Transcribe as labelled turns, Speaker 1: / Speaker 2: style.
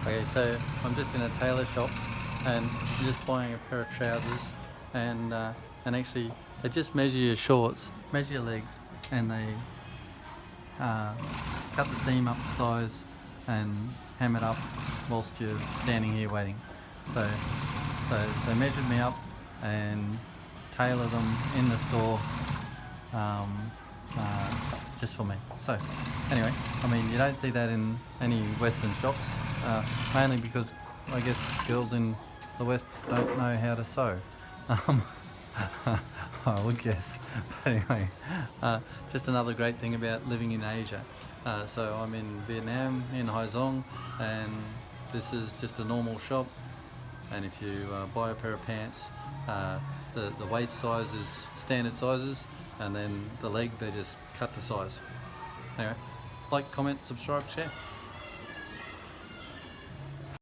Speaker 1: Okay, so I'm just in a tailor shop and I'm just buying a pair of trousers, and actually they just measure your shorts, measure your legs, and they uh, cut the seam up the size and hem it up whilst you're standing here waiting. So, so they measured me up and tailor them in the store, um, just for me. So anyway, I mean, you don't see that in any Western shops, mainly because I guess girls in the West don't know how to sew. Um, I would guess. But anyway, just another great thing about living in Asia. So I'm in Vietnam, in Hai Dong, and this is just a normal shop. And if you buy a pair of pants, the waist size is standard sizes, and then the leg they just cut the size. Anyway, like, comment, subscribe, share.